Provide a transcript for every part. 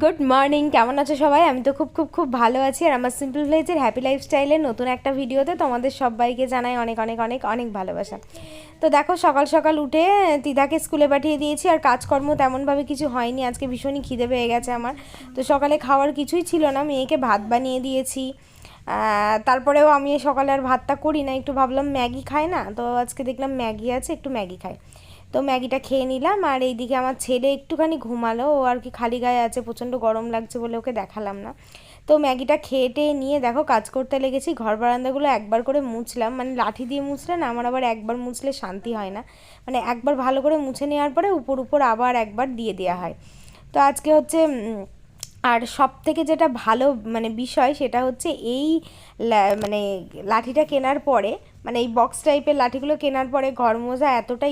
Good morning, কেমন আছো সবাই? আমি তো খুব খুব খুব ভালো আছি। আর আমার সিম্পল ভিলেজের হ্যাপি লাইফস্টাইলের নতুন একটা ভিডিওতে তোমাদের সবাইকে জানাই অনেক অনেক অনেক অনেক ভালোবাসা। তো দেখো, সকাল সকাল উঠে তিদাকে স্কুলে পাঠিয়ে দিয়েছি। আর কাজকর্ম তেমনভাবে কিছু হয়নি, আজকে ভীষণই খিদে পেয়ে গেছে আমার। তো সকালে খাওয়ার কিছুই ছিল না, মেয়েকে ভাত বানিয়ে দিয়েছি। তারপরেও আমি সকালে আর ভাতটা করি না, একটু ভাবলাম ম্যাগি খায় না, তো আজকে দেখলাম ম্যাগি আছে, একটু ম্যাগি খাই। তো ম্যাগিটা খেয়ে নিলাম। আর এইদিকে আমার ছেলে একটুখানি ঘুমালো, ও আর কি খালি গায়ে আছে, প্রচণ্ড গরম লাগছে বলে ওকে দেখালাম না। তো ম্যাগিটা খেয়ে টেয়ে নিয়ে দেখো কাজ করতে লেগেছি। ঘর বারান্দাগুলো একবার করে মুছলাম, মানে লাঠি দিয়ে মুছলে না আমার আবার একবার মুছলে শান্তি হয় না, মানে একবার ভালো করে মুছে নেওয়ার পরে উপর উপর আবার একবার দিয়ে দেওয়া হয়। তো আজকে হচ্ছে আর সব থেকে যেটা ভালো মানে বিষয় সেটা হচ্ছে এই মানে লাঠিটা কেনার পরে, মানে এই বক্স টাইপের লাঠিগুলো কেনার পরে ঘর মোজা এতটা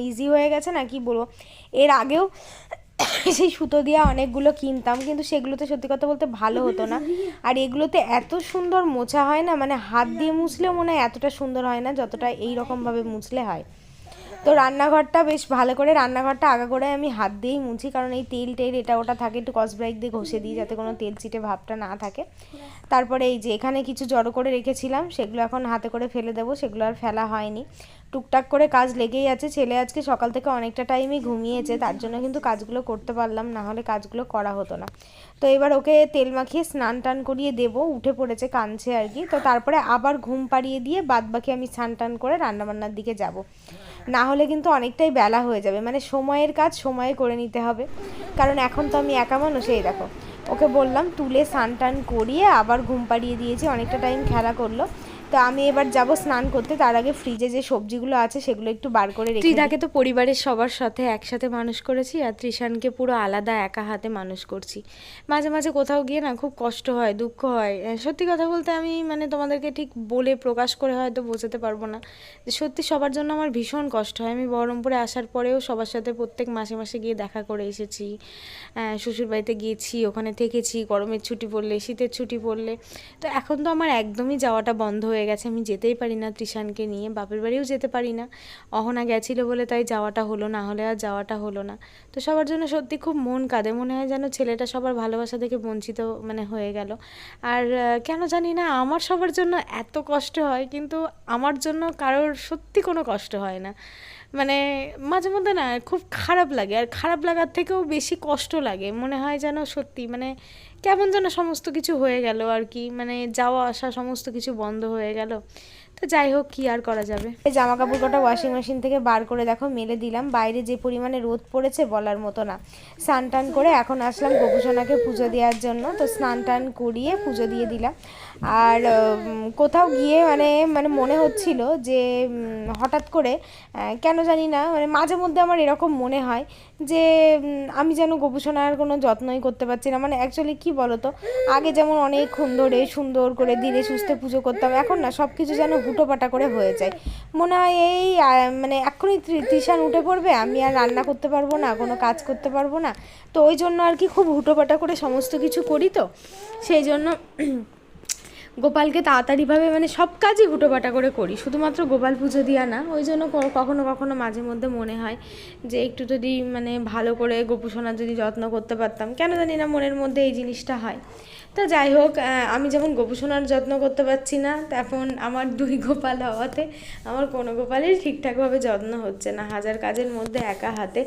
ইজি হয়ে গেছে না, কি বলবো। এর আগেও সেই সুতো দিয়ে অনেকগুলো কিনতাম, কিন্তু সেগুলোতে সত্যি কথা বলতে ভালো হতো না। আর এগুলোতে এত সুন্দর মোছা হয় না, মানে হাত দিয়ে মুছলেও মনে হয় এতটা সুন্দর হয় না যতটা এই রকমভাবে মুছলে হয়। তো রান্নাঘরটা বেশ ভালো করে, রান্নাঘরটা আগাগোড়ায় আমি হাত দিয়েই মুছি, কারণ এই তেল টেল এটা ওটা থাকে, একটু স্কচব্রাইট দিয়ে ঘষে দিই যাতে কোনো তেল চিটে ভাবটা না থাকে। তারপরে এই যে এখানে কিছু জড়ো করে রেখেছিলাম, সেগুলো এখন হাতে করে ফেলে দেবো, সেগুলো আর ফেলা হয়নি। টুকটাক করে কাজ লেগেই আছে। ছেলে আজকে সকাল থেকে অনেকটা টাইমই ঘুমিয়েছে, তার জন্য কিন্তু কাজগুলো করতে পারলাম, না হলে কাজগুলো করা হতো না। তো এবার ওকে তেল মাখিয়ে স্নান টান করিয়ে দেবো, উঠে পড়েছে, কাঁদছে আর কি। তো তারপরে আবার ঘুম পাড়িয়ে দিয়ে বাদ বাকি আমি স্নান টান করে রান্নাবান্নার দিকে যাব, না হলে কিন্তু অনেকটাই বেলা হয়ে যাবে। মানে সময়ের কাজ সময়ে করে নিতে হবে, কারণ এখন তো আমি একা মানুষ। এই দেখো, ওকে বললাম তুলে স্নান টান করিয়ে আবার ঘুম পাড়িয়ে দিয়েছি, অনেকটা টাইম খেলা করলো। তো আমি এবার যাব স্নান করতে, তার আগে ফ্রিজে যে সবজিগুলো আছে সেগুলো একটু বার করে রেখে। ত্রিধাকে তো পরিবারের সবার সাথে একসাথে মানুষ করেছি, আর ত্রিশানকে পুরো আলাদা একা হাতে মানুষ করছি। মাঝে মাঝে কোথাও গিয়ে না খুব কষ্ট হয়, দুঃখ হয়। সত্যি কথা বলতে আমি মানে তোমাদেরকে ঠিক বলে প্রকাশ করে হয়তো বোঝাতে পারবো না যে সত্যি সবার জন্য আমার ভীষণ কষ্ট হয়। আমি বহরমপুরে আসার পরেও সবার সাথে প্রত্যেক মাসে মাসে গিয়ে দেখা করে এসেছি, শ্বশুরবাড়িতে গিয়েছি, ওখানে থেকেছি, গরমের ছুটি পড়লে, শীতের ছুটি পড়লে। তো এখন তো আমার একদমই যাওয়াটা বন্ধ হয়ে গেছে, আমি যেতেই পারি না ত্রিশানকে নিয়ে, বাপের বাড়িও যেতে পারি না। অহনা গেছিলো বলে তাই যাওয়াটা হলো, না হলে আর যাওয়াটা হলো না। তো সবার জন্য সত্যি খুব মন কাঁদে, মনে হয় যেন ছেলেটা সবার ভালোবাসা থেকে বঞ্চিত মানে হয়ে গেল। আর কেন জানি না আমার সবার জন্য এত কষ্ট হয়, কিন্তু আমার জন্য কারোর সত্যি কোনো কষ্ট হয় না। মানে মাঝে মধ্যে না খুব খারাপ লাগে, আর খারাপ লাগার থেকেও বেশি কষ্ট লাগে, মনে হয় যেন সত্যি মানে কেমন যেন সমস্ত কিছু হয়ে গেল আর কি, মানে যাওয়া আসা সমস্ত কিছু বন্ধ হয়ে গেল। তো যাই হোক, কি আর করা যাবে। এই জামা কাপড় কটা ওয়াশিং মেশিন থেকে বার করে দেখো মেলে দিলাম, বাইরে যে পরিমাণে রোদ পড়েছে বলার মতো না। স্নান টান করে এখন আসলাম গোপুসোনাকে পুজো দেওয়ার জন্য, তো স্নান টান করিয়ে পুজো দিয়ে দিলাম। আর কোথাও গিয়ে মানে মানে মনে হচ্ছিল যে হঠাৎ করে কেন জানি না, মানে মাঝে মধ্যে আমার এরকম মনে হয় যে আমি যেন গোপুসোনার কোনো যত্নই করতে পারছি না। মানে অ্যাকচুয়ালি কী বলো তো, আগে যেমন অনেকক্ষণ ধরে সুন্দর করে ধীরে সুস্থে পুজো করতাম, এখন না সব কিছু যেন হুটোপাটা করে হয়ে যায়। মনে হয় এই মানে এক্ষুনি তৃষান উঠে পড়বে, আমি আর রান্না করতে পারবো না, কোনো কাজ করতে পারবো না। তো ওই জন্য আর কি খুব হুটোপাটা করে সমস্ত কিছু করি, তো সেই জন্য গোপালকে তাড়াতাড়িভাবে মানে সব কাজই হুটোপাটা করে করি, শুধুমাত্র গোপাল পুজো দেওয়া না। ওই জন্য কখনো কখনো মাঝে মধ্যে মনে হয় যে একটু যদি মানে ভালো করে গোপুসোনার যদি যত্ন করতে পারতাম, কেন জানি না মনের মধ্যে এই জিনিসটা হয়। তো যাই হোক, আমি যেমন গোপুসোনার যত্ন করতে পারছি না, তেমন আমার দুই গোপাল হওয়াতে আমার কোনো গোপালের ঠিকঠাকভাবে যত্ন হচ্ছে না, হাজার কাজের মধ্যে একা হাতে।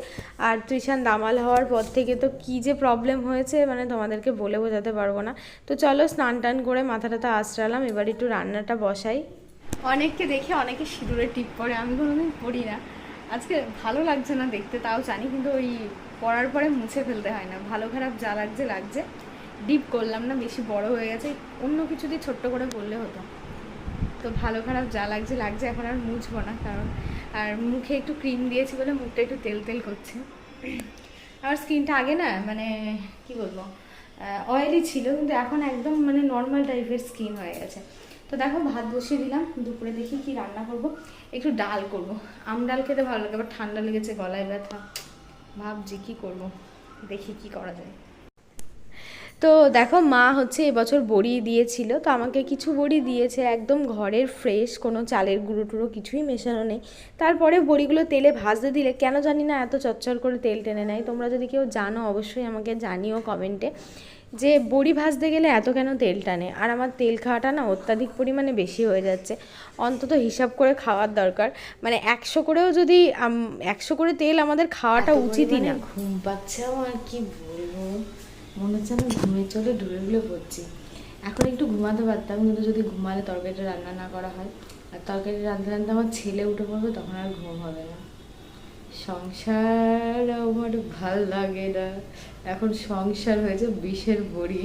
আর তৃষান দামাল হওয়ার পর থেকে তো কী যে প্রবলেম হয়েছে মানে তোমাদেরকে বলে বোঝাতে পারবো না। তো চলো স্নান টান করে মাথা টাথা আঁচড়ালাম, এবার একটু রান্নাটা বসাই। অনেককে দেখে অনেকে সিঁদুরে টিপ পরে, আমি কোনোদিন পড়ি না। আজকে ভালো লাগছে না দেখতে, তাও জানি, কিন্তু ওই পরার পরে মুছে ফেলতে হয় না, ভালো খারাপ যা লাগছে লাগছে। ডিপ করলাম না, বেশি বড় হয়ে গেছে, অন্য কিছু দিয়ে ছোট্ট করে করলে হতো। তো ভালো খারাপ যা লাগছে লাগছে, এখন আর মুছবো না, কারণ আর মুখে একটু ক্রিম দিয়েছি বলে মুখটা একটু তেল তেল করছে। আমার স্কিনটা আগে না মানে কি বলবো, অয়েলি ছিল, কিন্তু এখন একদম মানে নর্মাল টাইপের স্কিন হয়ে গেছে। তো দেখো ভাত বসিয়ে দিলাম, দুপুরে দেখি কি রান্না করব। একটু ডাল করব, আম ডাল খেতে ভালো লাগে, আবার ঠান্ডা লেগেছে, গলায় ব্যথা, ভাবছি কি করব, দেখি কি করা যায়। তো দেখো মা হচ্ছে এবছর বড়ি দিয়েছিল, তো আমাকে কিছু বড়ি দিয়েছে একদম ঘরের ফ্রেশ, কোনো চালের গুঁড়ো টুড়ো কিছুই মেশানো নেই। তারপরে বড়িগুলো তেলে ভাজতে দিলে কেন জানি না এত চচ্চর করে তেল টেনে নেয়। তোমরা যদি কেউ জানো অবশ্যই আমাকে জানিও কমেন্টে যে বড়ি ভাজতে গেলে এত কেন তেল টানে। আর আমার তেল খাওয়াটা না অত্যাধিক পরিমাণে বেশি হয়ে যাচ্ছে, অন্তত হিসাব করে খাওয়ার দরকার। মানে 100 করেও যদি 100 করে তেল আমাদের খাওয়াটা উচিতই না। ঘুম পাচ্ছে আমার, কি বলবো, মনে হচ্ছে আমি ঘুমের চলে ডুবে পড়ছি। এখন একটু ঘুমাতে পারতাম, কিন্তু যদি ঘুমালে তরকারিটা রান্না না করা হয়, আর তরকারি রাঁধতে রাঁধতে আমার ছেলে উঠে পড়বে, তখন আর ঘুম হবে না। সংসার আমার ভাল লাগে না, এখন সংসার হয়েছে বিষের বড়ি।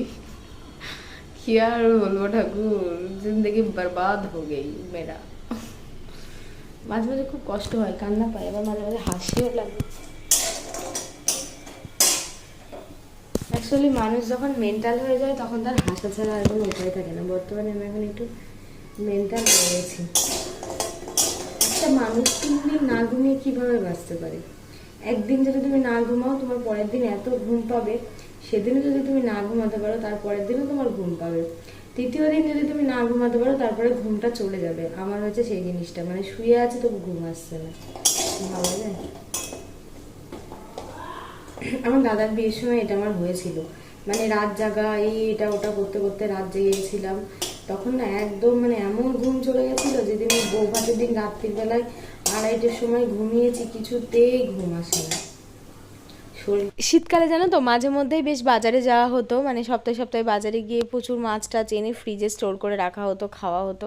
কি আর বলবো ঠাকুর, জিন্দগি বরবাদ হো গেই মেরা। মাঝে মাঝে খুব কষ্ট হয়, কান্না পায়, আবার মাঝে মাঝে হাসিও লাগে। অ্যাকচুয়ালি মানুষ যখন মেন্টাল হয়ে যায় তখন তার হাসা ছাড়া আর কোনো উপায় থাকে না। বর্তমানে আমি এখন একটু মেন্টাল হয়ে গেছি। একটা মানুষ 3 দিন না ঘুমিয়ে কীভাবে বাঁচতে পারে? একদিন যদি তুমি না ঘুমাও, তোমার পরের দিন এত ঘুম পাবে। সেদিনও যদি তুমি না ঘুমাতে পারো, তার পরের দিনও তোমার ঘুম পাবে। তৃতীয় দিন যদি তুমি না ঘুমাতে পারো, তারপরে ঘুমটা চলে যাবে। আমার হচ্ছে সেই জিনিসটা, মানে শুয়ে আছে তো ঘুম আসছে না, ভালো যায়। আমার দাদার বিয়ের সময় এটা আমার হয়েছিল, মানে রাত জাগা এটা ওটা করতে করতে রাত জেগেছিলাম। তখন না একদম মানে এমন ঘুম চলে গেছিলো, যেদিন বউ ভাতের দিন রাত্রির বেলায় 2:30-এর সময় ঘুমিয়েছি, কিছুতেই ঘুম আসে না। শীতকালে জানো তো মাঝে মধ্যেই বেশ বাজারে যাওয়া হতো, মানে সপ্তাহে সপ্তাহে বাজারে গিয়ে প্রচুর মাছ টাছ এনে ফ্রিজে স্টোর করে রাখা হতো, খাওয়া হতো।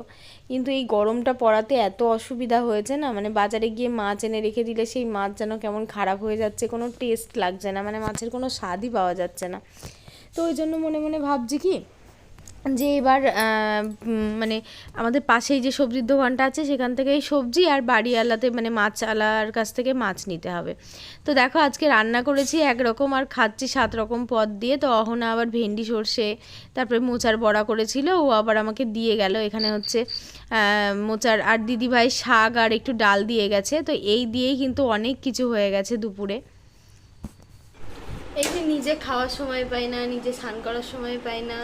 কিন্তু এই গরমটা পড়াতে এত অসুবিধা হয়েছে না, মানে বাজারে গিয়ে মাছ এনে রেখে দিলে সেই মাছ যেন কেমন খারাপ হয়ে যাচ্ছে, কোনো টেস্ট লাগছে না, মানে মাছের কোনো স্বাদই পাওয়া যাচ্ছে না। তো ওই জন্য মনে মনে ভাবছি কি যে এবার মানে আমাদের পাশেই যে সবজির দোকানটা আছে সেখান থেকে এই সবজি আর বাড়িওয়ালাতে মানে মাছওয়ালার কাছ থেকে মাছ নিতে হবে। তো দেখো আজকে রান্না করেছি একরকম আর খাচ্ছি 7 রকম পদ দিয়ে। তো অহনা আবার ভেন্ডি সর্ষে তারপরে মোচার বড়া করেছিল, ও আবার আমাকে দিয়ে গেল। এখানে হচ্ছে মোচার, আর দিদিভাই শাক আর একটু ডাল দিয়ে গেছে। তো এই দিয়েই কিন্তু অনেক কিছু হয়ে গেছে দুপুরে। এই যে নিজে খাওয়ার সময় পাই না, নিজে স্নান করার সময় পাই না,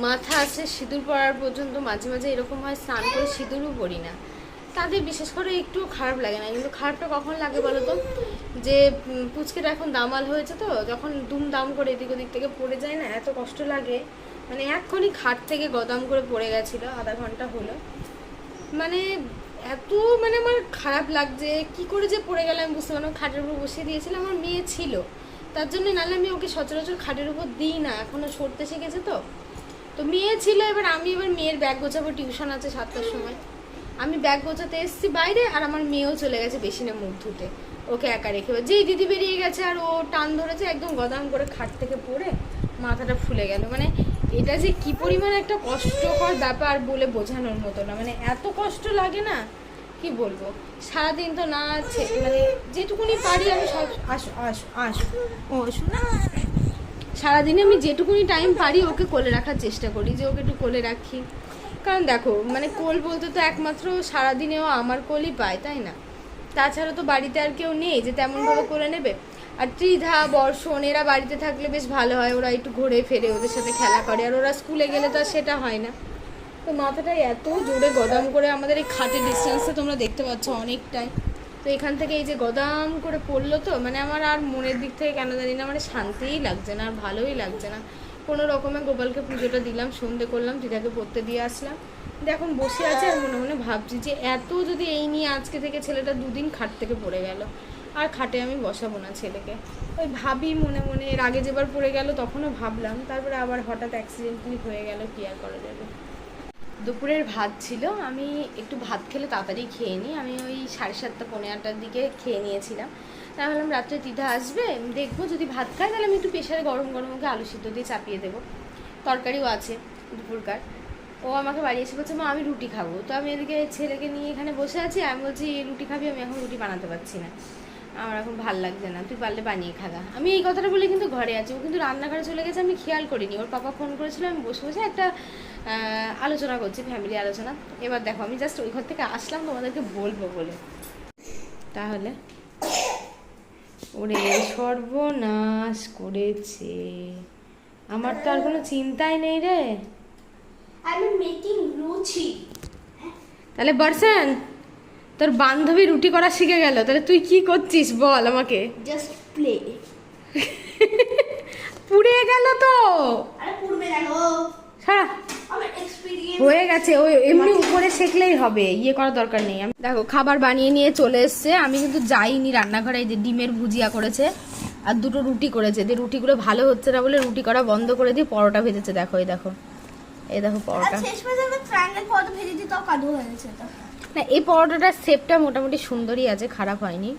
মাথা আছে সিঁদুর পরার পর্যন্ত মাঝে মাঝে এরকম হয়, স্নান করে সিঁদুরও পরি না। তাদের বিশেষ করে একটু খারাপ লাগে না, কিন্তু খারাপটা কখন লাগে বলো তো, যে পুচকেটা এখন দামাল হয়েছে, তো যখন দুমদাম করে এদিক ওদিক থেকে পড়ে যায় না, এত কষ্ট লাগে। মানে এক্ষুনি খাট থেকে গদাম করে পড়ে গেছিলো, আধা ঘন্টা হলো। মানে এত মানে আমার খারাপ লাগছে, কি করে যে পড়ে গেলাম বুঝতে পারলাম। খাটের উপর বসিয়ে দিয়েছিলাম, আমার মেয়ে ছিল তার জন্য, নাহলে আমি ওকে সচরাচর খাটের উপর দিই না, এখনও সরতে শিখেছে তো। তো মেয়ে ছিল, এবার মেয়ের ব্যাগ গোছাবো, টিউশন আছে 7টার সময়। আমি ব্যাগ গোছাতে এসেছি বাইরে, আর আমার মেয়েও চলে গেছে বেসিনে মুখ ধুতে, ওকে একা রেখে। যেই দিদি বেরিয়ে গেছে আর ও টান ধরেছে, একদম গদাম করে খাট থেকে পড়ে মাথাটা ফুলে গেল। মানে এটা যে কি পরিমাণ একটা কষ্টকর ব্যাপার বলে বোঝানোর মতো না, মানে এত কষ্ট লাগে না কি বলবো। সারাদিন তো না আছে, মানে যেটুকুনি পারি আমি সব সারাদিনে আমি যেটুকুনি টাইম পারি ওকে কোলে রাখার চেষ্টা করি, যে ওকে একটু কোলে রাখি। কারণ দেখো মানে কোল বলতে তো একমাত্র সারাদিনেও আমার কোলই পায়, তাই না? তাছাড়া তো বাড়িতে আর কেউ নেই যে তেমনভাবে কোলে নেবে। আর ত্রিধা বর্ষণ এরা বাড়িতে থাকলে বেশ ভালো হয়, ওরা একটু ঘুরে ফেরে ওদের সাথে খেলা করে, আর ওরা স্কুলে গেলে তো আর সেটা হয় না। তো মাথাটা এত জোরে গদাম করে, আমাদের এই খাটের ডিস্টেন্সে তোমরা দেখতে পাচ্ছ অনেকটাই, তো এখান থেকে এই যে গদাম করে পড়লো, তো মানে আমার আর মনের দিক থেকে কেন জানি না মানে শান্তিই লাগছে না, আর ভালোই লাগছে না। কোনো রকমে গোপালকে পুজোটা দিলাম, সন্ধে করলাম, দিদাকে পড়তে দিয়ে আসলাম। কিন্তু এখন বসে আছে আর মনে মনে ভাবছি যে এত যদি এই নিয়ে আজকে থেকে ছেলেটা 2 দিন খাট থেকে পড়ে গেল, আর খাটে আমি বসাবো না ছেলেকে। ওই ভাবি মনে মনে, এর আগে যেবার পড়ে গেল তখনও ভাবলাম, তারপরে আবার হঠাৎ অ্যাক্সিডেন্টালি হয়ে গেল, কি আর করা যাবে। দুপুরের ভাত ছিল, আমি একটু ভাত খেলে তাড়াতাড়ি খেয়ে নিই, আমি ওই 7:30 পৌনে 8টার দিকে খেয়ে নিয়েছিলাম। তাই ভাবলাম রাত্রে দিদা আসবে, দেখবো যদি ভাত খায় তাহলে আমি একটু প্রেশারে গরম গরম ওকে আলু সিদ্ধ দিয়ে চাপিয়ে দেবো, তরকারিও আছে দুপুরকার। ও আমাকে বাড়ি এসে বলছে মা আমি রুটি খাবো। তো আমি এদিকে ছেলেকে নিয়ে এখানে বসে আছি, আমি বলছি রুটি খাবি, আমি এখন রুটি বানাতে পারছি না, আমার এখন ভাল লাগছে না, তুই পারলে বানিয়ে খাগা। আমি এই কথাটা বলে কিন্তু ঘরে আছি, ও কিন্তু রান্নাঘরে চলে গেছে, আমি খেয়াল করিনি। ওর পাপা ফোন করেছিল, আমি বসে বসে একটা আলোচনা করছি, ফ্যামিলি আলোচনা। এবার দেখো আমি জাস্ট ওই ঘর থেকে আসলাম তোমাদেরকে বলবো বলে। তাহলে ওরে সর্বনাশ করেছে, আমার তো আর কোনো চিন্তাই নেই রে। আমি মেকিং লুচি। তাহলে বর্ষণ, তোর বান্ধবী রুটি করা শিখে গেল, তাহলে তুই কি করছিস বল আমাকে। Just play. পুড়ে গেল তো। আরে পূর্বে দেখো সারা আমার এক্সপেরিয়েন্স। হয়ে গেছে, ওই এমনি উপরে সেকলেই হবে, ইয়ে করার দরকার নেই। দেখো খাবার বানিয়ে নিয়ে চলে এসছে, আমি কিন্তু যাইনি রান্নাঘরে। এই যে ডিমের ভুজিয়া করেছে আর দুটো রুটি করেছে, যে রুটিগুলো ভালো হচ্ছে না বলে রুটি করা বন্ধ করে দিয়ে পরোটা ভেজেছে। দেখো এই দেখো, এই দেখো পরোটা। শেষ পর্যন্ত ট্রায়াঙ্গেল পদ ভেজে দিই, তাও কাদু হয়ে গেছে। না এই পরোটাটার শেপটা মোটামুটি সুন্দরই আছে, খারাপ হয়নি।